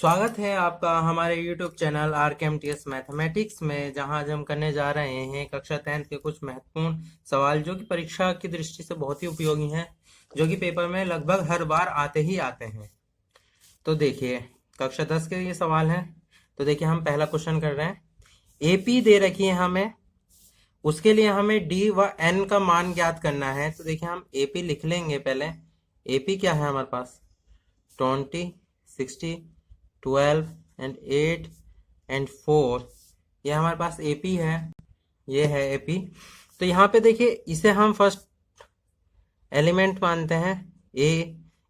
स्वागत है आपका हमारे YouTube चैनल RKMTS मैथमेटिक्स में, जहां आज हम करने जा रहे हैं कक्षा 10 के कुछ महत्वपूर्ण सवाल जो कि परीक्षा की दृष्टि से बहुत ही उपयोगी हैं, जो कि पेपर में लगभग हर बार आते ही आते हैं। तो देखिए, कक्षा 10 के ये सवाल हैं। तो देखिए, हम पहला क्वेश्चन कर रहे हैं। AP दे रखी है हमें, उसके लिए हमें D व N का मान ज्ञात करना है। तो देखिए, हम AP लिख लेंगे पहले। AP क्या है हमारे पास? 20, 60, 12 एंड 8 एंड 4। ये हमारे पास AP है, ये है AP। तो यहाँ पे देखिए, इसे हम फर्स्ट एलिमेंट मानते हैं,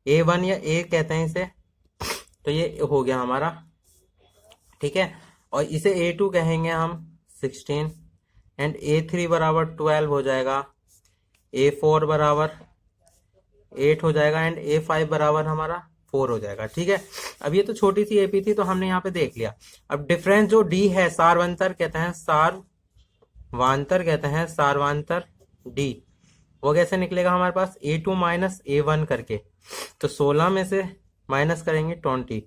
A1 या A कहते हैं इसे। तो ये हो गया हमारा, ठीक है। और इसे A2 कहेंगे हम 16 एंड A3 बराबर 12 हो जाएगा, A4 बराबर 8 हो जाएगा एंड A5 बराबर हमारा 4 हो जाएगा, ठीक है। अब ये तो छोटी सी AP थी, तो हमने यहाँ पे देख लिया। अब डिफरेंस जो D है, सारवांतर कहते हैं, सारवांतर D, वो कैसे निकलेगा हमारे पास? A2 माइनस A1 करके। तो 16 में से माइनस करेंगे 20,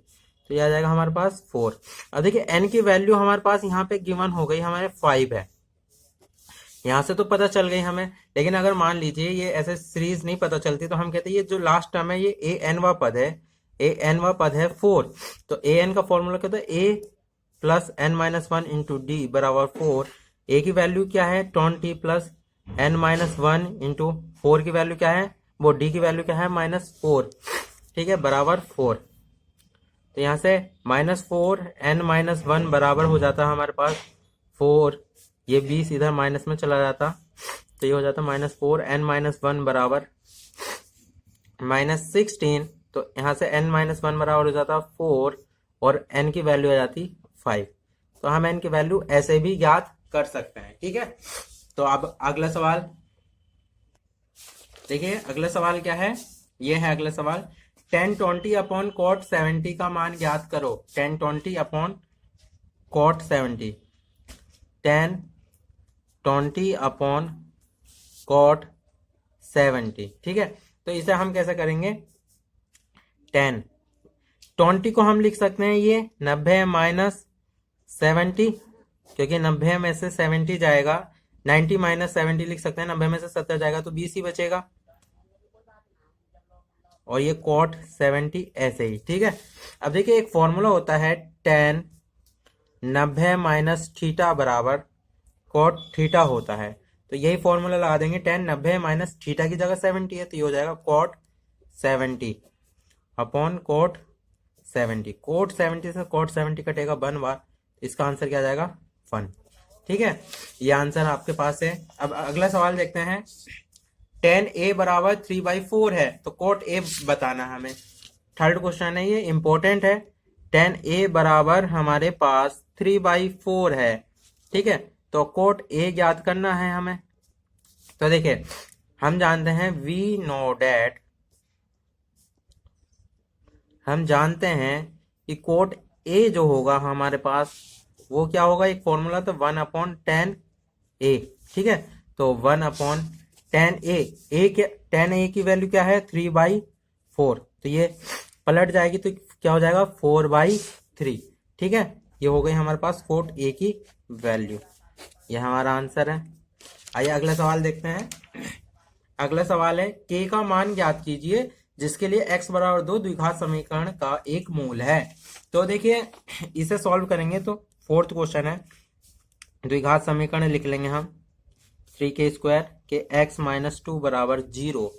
तो ये आ जाएगा हमारे पास 4। अब देखिए, N की वैल्यू हमारे पास यहाँ पे गिवन हो गई, हमारे 5 है। यहाँ से तो पता चल गई हमें, लेकिन अगर मान लीजिए ये ऐसे सीरीज नहीं पता चलती, तो हम कहते हैं ये जो लास्ट टर्म है, ये AN वा पद है, AN वा पद है 4। तो AN का फॉर्मूला कहता है A plus N minus 1 into D बराबर 4। A की वैल्यू क्या है? 20 प्लस N माइनस 1 इंटू 4 की वैल्यू क्या है? वो D की वैल्यू क्या है? -4, ठीक है, बराबर 4। तो यहाँ से -4 N माइनस 1 बराबर हो जाता है हमारे पास 4। ये 20 इधर माइनस में चला जाता, तो ये हो जाता -4 N माइनस 1 बराबर -16। तो यहाँ से N माइनस 1 बराबर हो जाता 4 और N की वैल्यू आ जाती 5। तो हम N की वैल्यू ऐसे भी ज्ञात कर सकते हैं, ठीक है। तो अब अगला सवाल देखिए, अगला सवाल क्या है? ये है अगला सवाल। tan 20 अपॉन cot 70 का मान ज्ञात करो। tan 20 upon cot 70, tan 20 upon cot 70, ठीक है। तो इसे हम कैसे करेंगे? tan 20 को हम लिख सकते हैं ये 90 माइनस 70, क्योंकि 90 में से 70 जाएगा, 90 माइनस 70 लिख सकते हैं। 90 में से 70 जाएगा तो 20 ही बचेगा, और ये cot 70 ऐसे ही, ठीक है। अब देखिए, एक फॉर्मूला होता है tan 90 माइनस थीटा बराबर cot थीटा होता है। तो यही फॉर्मूला लगा देंगे। tan 90 माइनस थीटा की जगह 70 है, तो ये हो जाएगा cot 70 अपॉन cot 70। cot 70 से cot 70 कटेगा 1 बार, इसका आंसर क्या जाएगा? 1, ठीक है। ये आंसर आपके पास है। अब अगला सवाल देखते हैं। tan A बराबर 3/4 है, तो cot A बताना है हमें। थर्ड क्वेश्चन है, ये इंपॉर्टेंट है। tan A बराबर हमारे पास 3/4 है, ठीक है। तो cot A ज्ञात करना है हमें। तो देखिए, हम जानते हैं हम जानते हैं कि cot A जो होगा हमारे पास, वो क्या होगा? एक फॉर्मूला तो 1/tan A, ठीक है। तो 1/tan A, tan A की वैल्यू क्या है? 3/4। तो ये पलट जाएगी, तो क्या हो जाएगा? 4/3, ठीक है। ये हो गई हमारे पास cot A की वैल्यू। ये हमारा आंसर है। आइए अगला सवाल देखते हैं। अगला सवाल है, k का मान ज्ञात कीजिए जिसके लिए x बराबर 2 द्विघात समीकरण का एक मूल है। तो देखिए, इसे सॉल्व करेंगे तो फोर्थ क्वेश्चन है, द्विघात समीकरण लिख लेंगे हम। 3k² के x माइनस 2 बराबर 0।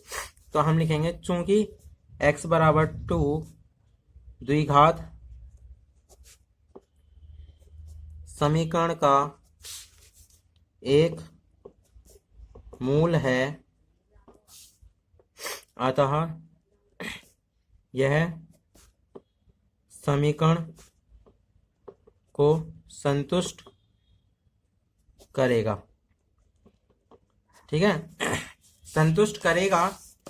तो हम लिखेंगे, चूंकि x बराबर 2 द्विघात समीकरण का एक मूल है, अतः यह समीकरण को संतुष्ट करेगा, ठीक है। संतुष्ट करेगा,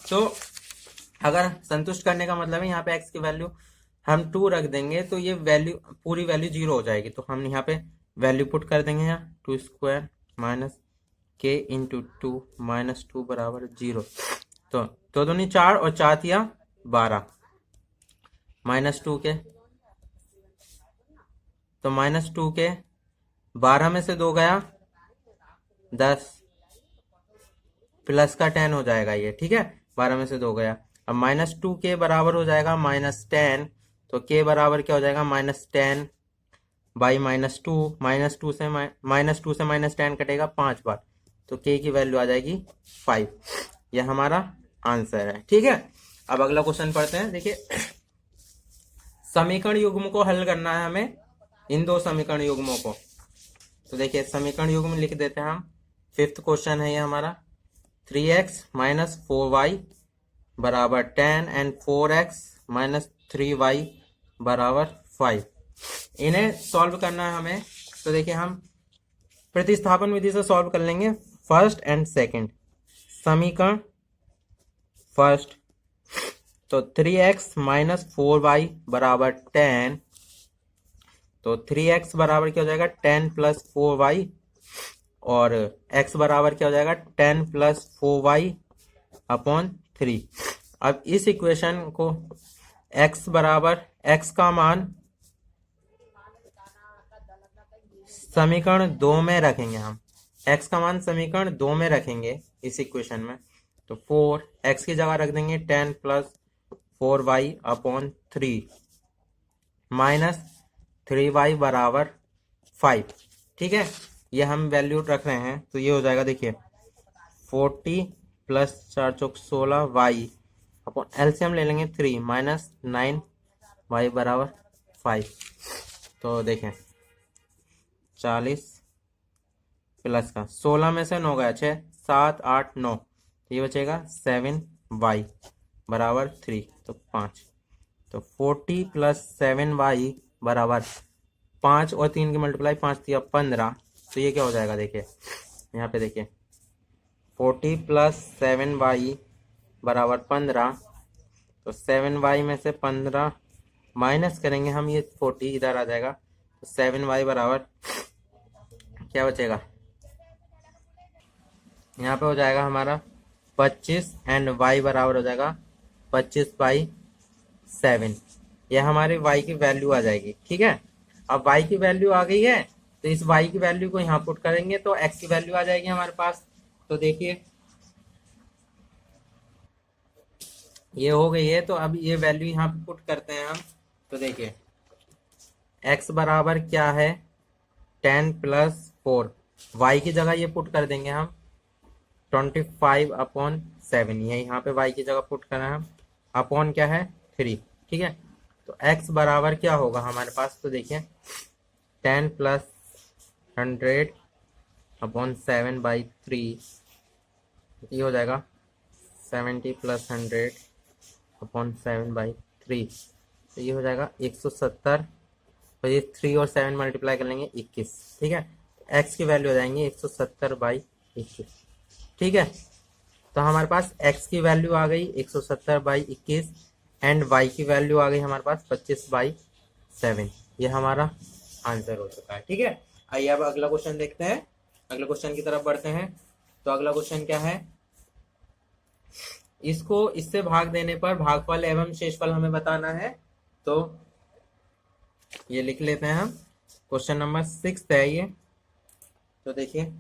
तो अगर संतुष्ट करने का मतलब है यहाँ पे x की वैल्यू हम 2 रख देंगे, तो ये वैल्यू पूरी वैल्यू 0 हो जाएगी। तो हम यहाँ पे वैल्यू पुट कर देंगे, यहाँ 2² माइनस k इंटू 2 माइनस 2 बराबर 0। तो दूनी 4 और 4 12, -2 के तो -2 के 12 में से 2 गया 10 प्लस का 10 हो जाएगा ये, ठीक है। 12 में से 2 गया। अब -2 के बराबर हो जाएगा -10, तो के बराबर क्या हो जाएगा -10 बाई -2, -2 से -10 कटेगा 5 बार, तो के की वैल्यू आ जाएगी 5। यह हमारा आंसर है, ठीक है। अब अगला क्वेश्चन पढ़ते हैं। देखिए, समीकरण युग्म को हल करना है हमें, इन दो समीकरण युग्मों को। तो देखिए, समीकरण युग्म लिख देते हैं हम। 5th क्वेश्चन है ये हमारा। 3x माइनस 4y बराबर 10 एंड 4x माइनस 3y बराबर 5। इन्हें सॉल्व करना है हमें। तो देखिए, हम प्रतिस्थापन विधि से सॉल्व कर लेंगे फर्स्ट एंड सेकंड समीकरण। फर्स्ट, तो 3x माइनस 4y बराबर 10, तो 3x बराबर क्या हो जाएगा 10 प्लस 4y, और x बराबर क्या हो जाएगा 10 प्लस 4y अपॉन 3। अब इस इक्वेशन को x बराबर, x का मान समीकरण 2 में रखेंगे हम। x का मान समीकरण 2 में रखेंगे इस इक्वेशन में। तो 4x की जगह रख देंगे 10 plus 4y upon 3 minus 3y बराबर 5, ठीक है। ये हम वैल्यू रख रहे हैं, तो ये हो जाएगा, देखिए 40 प्लस 4 चौक 16 y अपॉन एलसीएम ले लेंगे 3 माइनस 9y बराबर 5। तो देखें 40 प्लस का 16 में से 9 गया 6, 7 8 9, ये बचेगा 7y बराबर 3, तो 5। तो 40 प्लस 7y बराबर 5 और 3 की मल्टीप्लाई 5 दिया 15। तो ये क्या हो जाएगा, देखिए यहाँ पे देखिए 40 प्लस 7y बराबर 15। तो 7y में से 15 माइनस करेंगे हम, ये 40 इधर आ जाएगा। तो 7y बराबर क्या बचेगा, यहाँ पे हो जाएगा हमारा 25 एंड y बराबर हो जाएगा 25/7। यह हमारे y की वैल्यू आ जाएगी, ठीक है। अब y की वैल्यू आ गई है, तो इस y की वैल्यू को यहाँ पुट करेंगे तो x की वैल्यू आ जाएगी हमारे पास। तो देखिए ये हो गई है, तो अब ये वैल्यू यहाँ पे पुट करते हैं हम। तो देखिए x बराबर क्या है 10 प्लस 4, y की जगह ये पुट कर देंगे हम 25/7। ये यहाँ पे y की जगह पुट करना है हम, अपॉन क्या है 3, ठीक है। तो x बराबर क्या होगा हमारे पास, तो देखिए 10 प्लस 100/7/3, ये हो जाएगा 70 प्लस 100/7/3। तो ये हो जाएगा 170, और ये 3 और 7 मल्टीप्लाई कर लेंगे 21, ठीक है। x की वैल्यू हो जाएंगी 170/21, ठीक है। तो हमारे पास x की वैल्यू आ गई 170/21 एंड y की वैल्यू आ गई हमारे पास 25/7। ये हमारा आंसर हो चुका है, ठीक है। आइए अब अगला क्वेश्चन देखते हैं, अगले क्वेश्चन की तरफ बढ़ते हैं। तो अगला क्वेश्चन क्या है, इसको इससे भाग देने पर भागफल एवं शेषफल हमें बताना है। तो ये लिख लेते हैं हम। क्वेश्चन नंबर 6 है ये। तो देखिए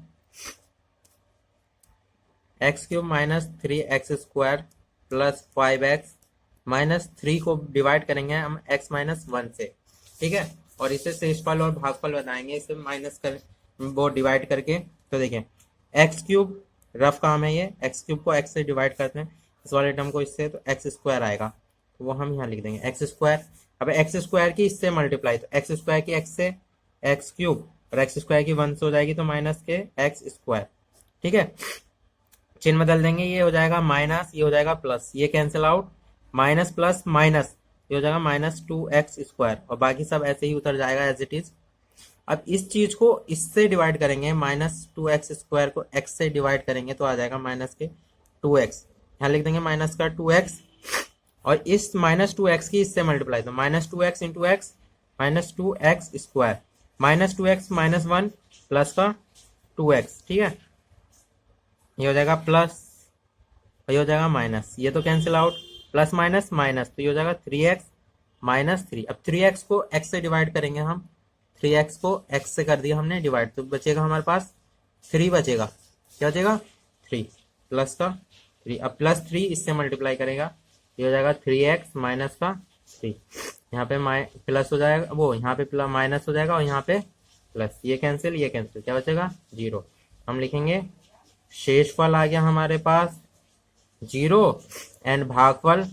x³ minus 3x square plus 5x minus 3 को डिवाइड करेंगे हम x माइनस 1 से, ठीक है। और इसे शेषफल और भागफल बताएंगे, इसे माइनस कर वो डिवाइड करके। तो देखिए x³ रफ काम है ये, x³ को x से डिवाइड करते हैं, इस वाले टर्म को इससे, तो x स्क्वायर आएगा, तो वो हम यहाँ लिख देंगे x स्क्वायर। अब x स्क्वायर की इससे मल्टीप्लाई, तो x स्क्वायर की x से x³ और x स्क्वायर की 1 से हो जाएगी, तो माइनस के x स्क्वायर, ठीक है। चिन्ह बदल देंगे, ये हो जाएगा माइनस, ये हो जाएगा प्लस, ये cancel out, minus plus minus, ये हो जाएगा -2x स्क्वायर, और बाकी सब ऐसे ही उतर जाएगा एज इट इज। अब इस चीज को इससे डिवाइड करेंगे, -2x स्क्वायर को x से डिवाइड करेंगे तो आ जाएगा माइनस के 2x, यहाँ लिख देंगे माइनस का 2x, और इस -2x की इससे मल्टीप्लाई, तो -2x into x -2x square, -2x -1 plus का 2x, ठीक है। ये हो जाएगा प्लस, और ये हो जाएगा माइनस, ये तो cancel out, plus minus minus, तो ये हो जाएगा 3x -3। अब 3x को x से डिवाइड करेंगे हम, 3x को x से कर दिया हमने डिवाइड, तो बचेगा हमारे पास 3 बचेगा। क्या बचेगा? 3 प्लस का 3। अब प्लस 3 इससे मल्टीप्लाई करेगा, ये हो जाएगा 3x माइनस का 3। यहाँ पे प्लस हो जाएगा, वो यहाँ पे माइनस हो जाएगा और यहाँ पे प्लस, ये कैंसिल ये कैंसिल, क्या बचेगा? 0। हम लिखेंगे शेषफल आ गया हमारे पास 0 एंड भागफल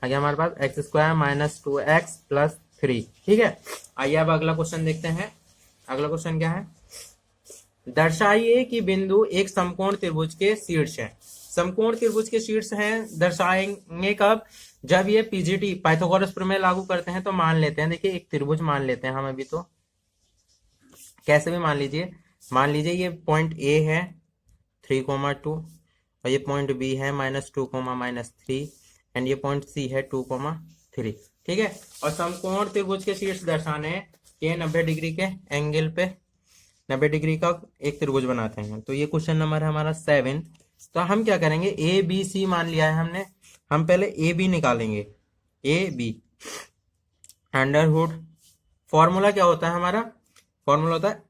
आ गया हमारे पास X square minus 2x plus 3। ठीक है, आइए अब अगला क्वेश्चन देखते हैं। अगला क्वेश्चन क्या है? दर्शाइए कि बिंदु एक समकोण त्रिभुज के शीर्ष है। समकोण त्रिभुज के शीर्ष हैं, दर्शाएंगे कब? जब ये पीजीटी पाइथागोरस प्रमेय लागू करते हैं तो मान लेते हैं, देखिए एक त्रिभुज मान लेते हैं हम अभी, तो कैसे भी मान लीजिए। मान लीजिए ये पॉइंट ए है 3,2 और ये पॉइंट बी है -2, एंड ये पॉइंट सी है 2,3। ठीक है, और समकोण त्रिभुज के शीर्ष दर्शाने के 90 डिग्री के एंगल पे 90 डिग्री का एक त्रिभुज बनाते हैं। तो ये क्वेश्चन नंबर है हमारा 7। तो हम क्या करेंगे, ए बी सी मान लिया है हमने, हम पहले ए बी निकालेंगे। ए बी अंडरवुड, फॉर्मूला क्या होता है हमारा? फॉर्मूला होता है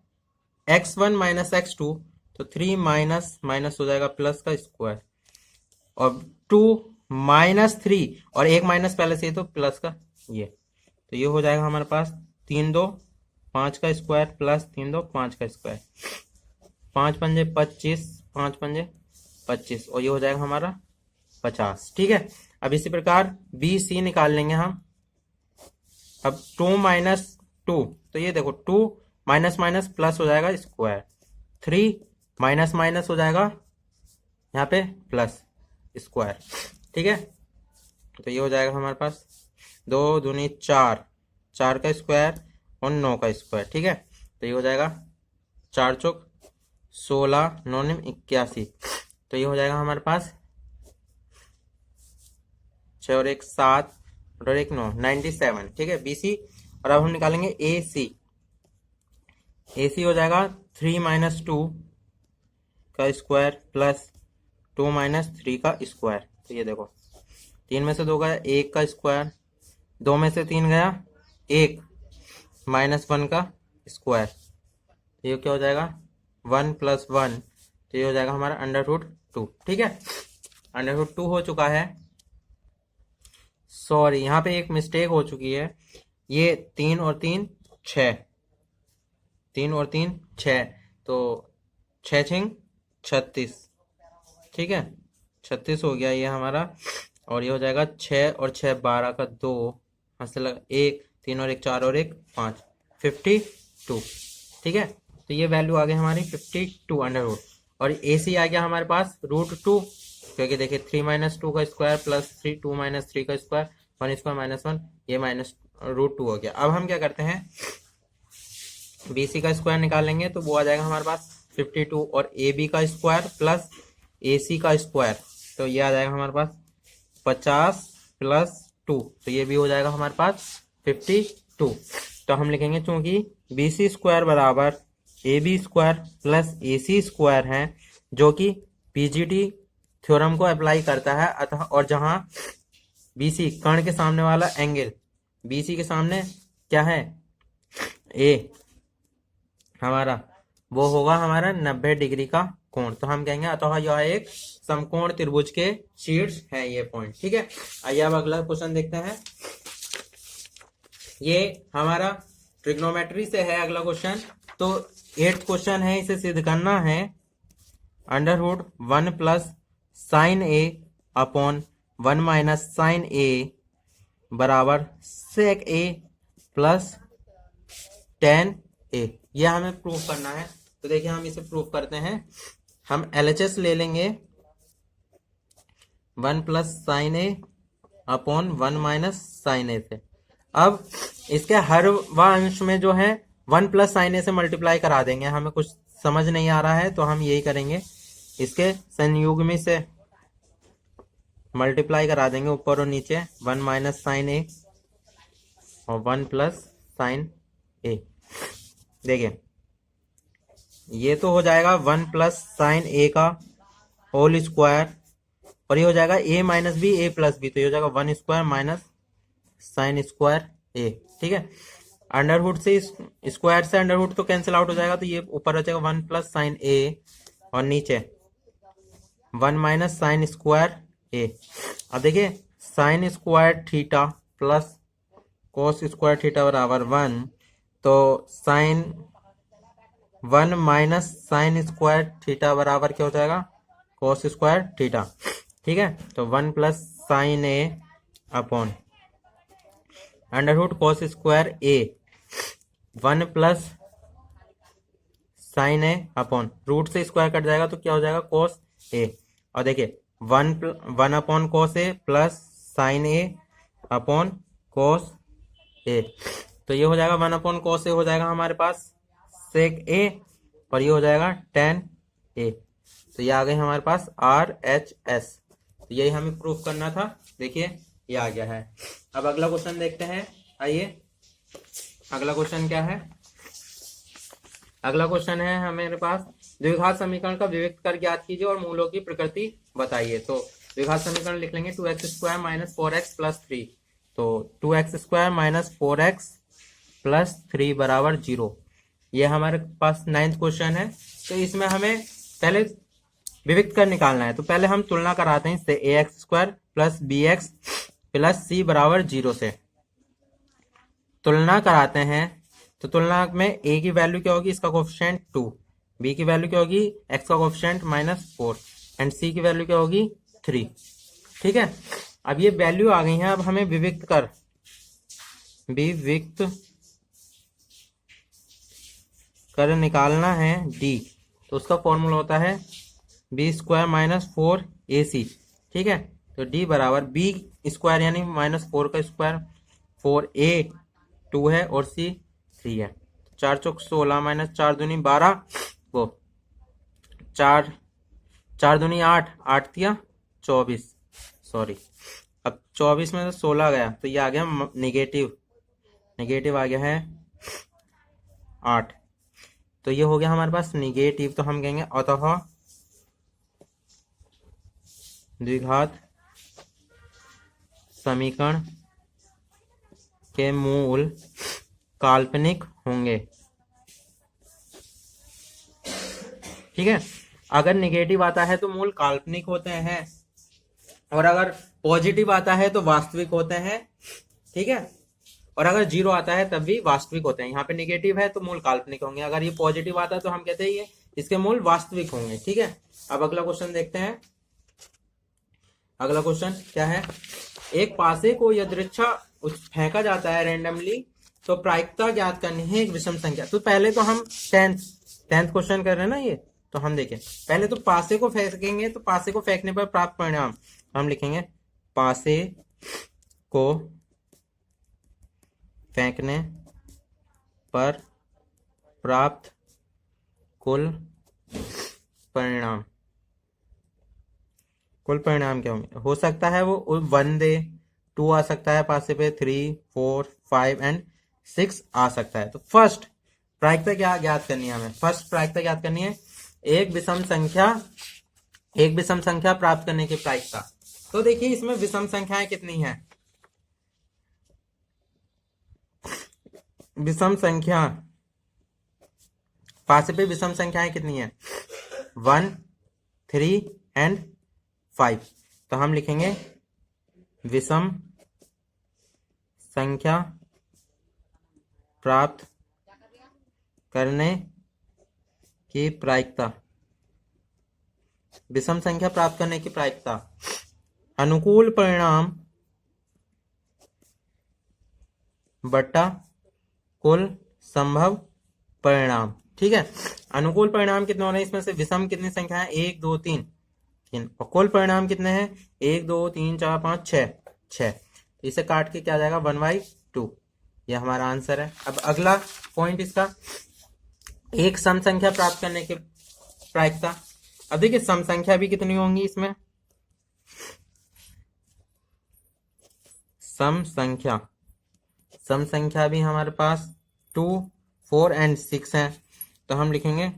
x1 माइनस x2, तो 3 माइनस माइनस हो जाएगा प्लस का स्क्वायर, और 2 माइनस 3 और एक माइनस पहले से, तो प्लस का ये, तो ये हो जाएगा हमारे पास 3 2 5 का स्क्वायर प्लस 3 2 5 का स्क्वायर, 5 पंजे 25, 5 पंजे 25, और ये हो जाएगा हमारा 50। ठीक है, अब इसी प्रकार बी सी निकाल लेंगे हम। अब 2 माइनस 2, तो ये देखो 2 माइनस माइनस प्लस हो जाएगा स्क्वायर, 3 माइनस माइनस हो जाएगा यहाँ पे प्लस स्क्वायर। ठीक है, तो ये हो जाएगा हमारे पास 2 दूनी 4, 4 का स्क्वायर और 9 का स्क्वायर। ठीक है, तो ये हो जाएगा 4 चौक 16, 9 निम 81, तो ये हो जाएगा हमारे पास 6 और 1 7 और 1 9, 97। ठीक है, BC। और अब हम निकालेंगे AC। AC हो जाएगा 3 माइनस 2 का स्क्वायर प्लस 2 माइनस 3 का स्क्वायर, तो ये देखो 3 में से 2 गया 1 का स्क्वायर, 2 में से 3 गया 1 माइनस 1 का स्क्वायर, तो ये क्या हो जाएगा 1 प्लस 1, तो ये हो जाएगा हमारा √2। ठीक है, √2 हो चुका है। सॉरी, यहाँ पे एक मिस्टेक हो चुकी है, ये 3 और 3 6, 3 और 3 6, तो 6 6 36। ठीक है, 36 हो गया ये हमारा, और ये हो जाएगा 6 और 6 12 का 2, हंसने लगा 1, 3 और 1 4 और 1 5, 52। ठीक है, तो ये वैल्यू आ गई हमारी 52 अंडर रूट, और AC आ गया हमारे पास √2, क्योंकि देखिए 3 माइनस 2 का स्क्वायर प्लस 3 2 माइनस 3 का स्क्वायर 1 स्क्वायर माइनस 1, ये माइनस √2 हो गया। अब हम क्या करते हैं, BC का स्क्वायर निकालेंगे, तो वो आ जाएगा हमारे पास 52, और AB का स्क्वायर प्लस AC का स्क्वायर, तो ये आ जाएगा हमारे पास 50 प्लस 2, तो ये भी हो जाएगा हमारे पास 52। तो हम लिखेंगे चूंकि BC स्क्वायर बराबर AB square plus AC square है, जो कि PGT थ्योरम को अप्लाई करता है, अतः और जहां BC कर्ण के सामने वाला एंगल, BC के सामने क्या है A हमारा, वो होगा हमारा 90 डिग्री का कोण, तो हम कहेंगे अतः यह एक समकोण त्रिभुज के शीर्ष है ये पॉइंट। ठीक है, आइए अब अगला क्वेश्चन देखते हैं। ये हमारा ट्रिग्नोमेट्री से है अगला क्वेश्चन, तो 8th क्वेश्चन है, इसे सिद्ध करना है। √1 plus sine A upon 1 minus sine A बराबर sec A plus tan A, यह हमें प्रूफ करना है। तो देखिए हम इसे प्रूफ करते हैं, हम LHS ले लेंगे 1 plus sine A upon 1 minus sine A से। अब इसके हर अंश में जो है 1 प्लस साइन A से मल्टीप्लाई करा देंगे, हमें कुछ समझ नहीं आ रहा है तो हम यही करेंगे, इसके संयुग्मी से मल्टीप्लाई करा देंगे ऊपर और नीचे, 1 माइनस साइन A और 1 प्लस साइन A। देखिए ये तो हो जाएगा 1 प्लस साइन A का होल स्क्वायर, और ये हो जाएगा A minus B A plus B, तो ये हो जाएगा 1 square minus sine square A। ठीक है, अंडरवुड से स्क्वायर से अंडरवुड तो कैंसिल आउट हो जाएगा, तो ये ऊपर आ जाएगा 1 प्लस साइन ए और नीचे 1 माइनस साइन स्क्वायर ए। अब देखिए sine square theta plus cos square theta बराबर 1, तो sine 1 minus sine square theta बराबर क्या हो जाएगा, कोस स्क्वायर थीटा। ठीक है, तो 1 प्लस साइन ए अपॉन अंडरवुड कोस स्क्वायर ए, 1 प्लस साइन ए अपॉन रूट से स्क्वायर कट जाएगा तो क्या हो जाएगा, कोस ए। और देखिए 1 अपॉन कोस ए प्लस साइन ए अपॉन कोस ए, तो ये हो जाएगा 1 अपॉन कोस ए हो जाएगा हमारे पास सेक ए, और ये हो जाएगा tan ए। तो ये आ गई हमारे पास RHS। तो यही हमें प्रूफ करना था। देखिए ये आ गया है। अब अगला क्वेश्चन देखते हैं। आइए अगला क्वेश्चन क्या है। अगला क्वेश्चन है हमारे पास, द्विघात समीकरण का विविक्त कर ज्ञात कीजिए और मूलों की प्रकृति बताइए। तो द्विघात समीकरण लिख लेंगे 2x square minus 4x plus 3। तो 2x square minus 4x plus 3 बराबर 0। ये हमारे पास 9th क्वेश्चन है। तो इसमें हमें पहले विविक्त कर निकालना है। तो पहले हम तुलना कराते हैं इससे, ax square plus bx plus c बराबर 0 से तुलना कराते हैं। तो तुलना में a की वैल्यू क्या होगी, इसका कोफिशिएंट 2, b की वैल्यू क्या होगी, x का कोफिशिएंट -4 एंड c की वैल्यू क्या होगी 3। ठीक है, अब ये वैल्यू आ गई है। अब हमें विविक्त कर निकालना है d। तो उसका फॉर्मूला होता है b स्क्वायर माइनस 4ac। ठीक है, तो d बराबर b स्क्वायर यानी -4 का स्क्वायर, 4a 2 है और c 3 है। 4 चौक 16 माइनस 4 दूनी 12, वो 4 दूनी 8, 8 तिया 24, सॉरी। अब 24 में से 16 गया तो ये आ गया निगेटिव आ गया है 8। तो ये हो गया हमारे पास निगेटिव। तो हम कहेंगे अतः द्विघात समीकरण के मूल काल्पनिक होंगे। ठीक है, अगर निगेटिव आता है तो मूल काल्पनिक होते हैं, और अगर पॉजिटिव आता है तो वास्तविक होते हैं। ठीक है, और अगर 0 आता है तब भी वास्तविक होते हैं। यहाँ पे निगेटिव है तो मूल काल्पनिक होंगे, अगर ये पॉजिटिव आता है तो हम कहते हैं ये इसके मूल वास्तविक होंगे। ठीक है, अब अगला क्वेश्चन देखते हैं। अगला क्वेश्चन क्या है, एक पासे को यदृच्छा फेंका जाता है रैंडमली, तो प्रायिकता ज्ञात करनी है एक विषम संख्या। तो पहले तो हम 10th क्वेश्चन कर रहे हैं ना ये, तो हम देखें पहले तो पासे को फेंकेंगे। तो पासे को फेंकने पर प्राप्त परिणाम हम लिखेंगे, पासे को फेंकने पर प्राप्त कुल परिणाम क्या होंगे। हो सकता है वो 1 दे, 2 आ सकता है पासे पे, 3, 4, 5 एंड 6 आ सकता है। तो फर्स्ट प्रायिकता क्या ज्ञात करनी है हमें, फर्स्ट प्रायिकता ज्ञात करनी है एक विषम संख्या प्राप्त करने की प्रायिकता। तो देखिए इसमें विषम संख्याएं कितनी हैं, विषम संख्या पासे पे विषम संख्याएं कितनी है, 1, 3 एंड 5। तो हम लिखेंगे विषम संख्या प्राप्त करने की प्रायिकता, विषम संख्या प्राप्त करने की प्रायिकता अनुकूल परिणाम बटा कुल संभव परिणाम। ठीक है, अनुकूल परिणाम कितने हो रहे हैं इसमें से, विषम कितनी संख्या है, 1, 2, 3, और कुल परिणाम कितने हैं, 1, 2, 3, 4, 5, 6। तो इसे काट के क्या आ जाएगा 1/2। ये हमारा आंसर है। अब अगला पॉइंट इसका, एक सम संख्या प्राप्त करने की प्रायिकता। अब देखिए सम संख्या भी कितनी होंगी इसमें, सम संख्या भी हमारे पास 2, 4 एंड 6 है। तो हम लिखेंगे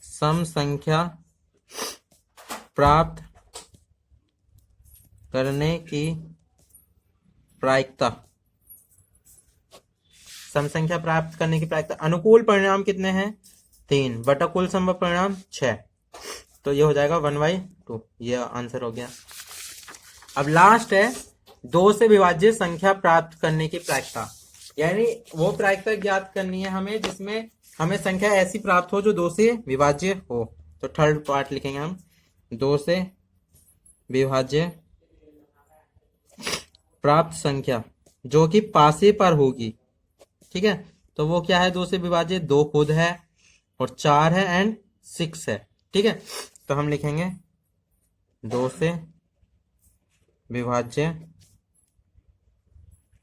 सम संख्या प्राप्त करने की प्रायिकता सम संख्या प्राप्त करने की प्रायिकता, अनुकूल परिणाम कितने हैं 3 बटा कुल संभव परिणाम 6, तो ये हो जाएगा 1/2, ये आंसर हो गया। अब लास्ट है 2 से विभाज्य संख्या प्राप्त करने की प्रायिकता, यानी वो प्रायिकता ज्ञात करनी है हमें जिसमें हमें संख्या ऐसी प्राप्त हो जो 2 से विभाज्य हो। तो थर्ड पार्ट लिखेंगे हम, 2 से विभाज्य प्राप्त संख्या जो कि पासे पर होगी, ठीक है। तो वो क्या है 2 से विभाज्य, 2 खुद है और 4 है एंड 6 है, ठीक है। तो हम लिखेंगे 2 से विभाज्य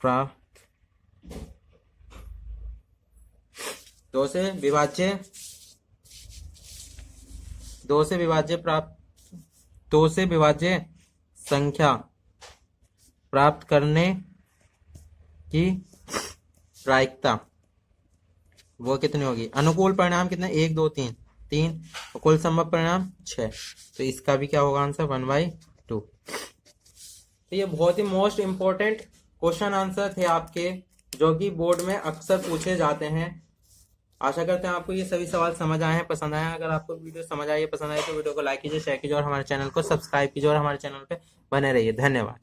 प्राप्त, 2 से विभाज्य प्राप्त, 2 से विभाज्य संख्या प्राप्त करने की प्रायिकता वो कितनी होगी, अनुकूल परिणाम कितने 1 2 3 3 और कुल संभव परिणाम 6, तो इसका भी क्या होगा आंसर 1/2। तो ये बहुत ही मोस्ट इंपॉर्टेंट क्वेश्चन आंसर थे आपके, जो कि बोर्ड में अक्सर पूछे जाते हैं। आशा करते हैं आपको ये सभी सवाल समझ आए हैं, पसंद आए हैं। अगर आपको वीडियो समझ आई है, पसंद आई तो वीडियो को लाइक कीजिए, शेयर कीजिए और हमारे चैनल को सब्सक्राइब कीजिए और हमारे चैनल पे बने रहिए। धन्यवाद।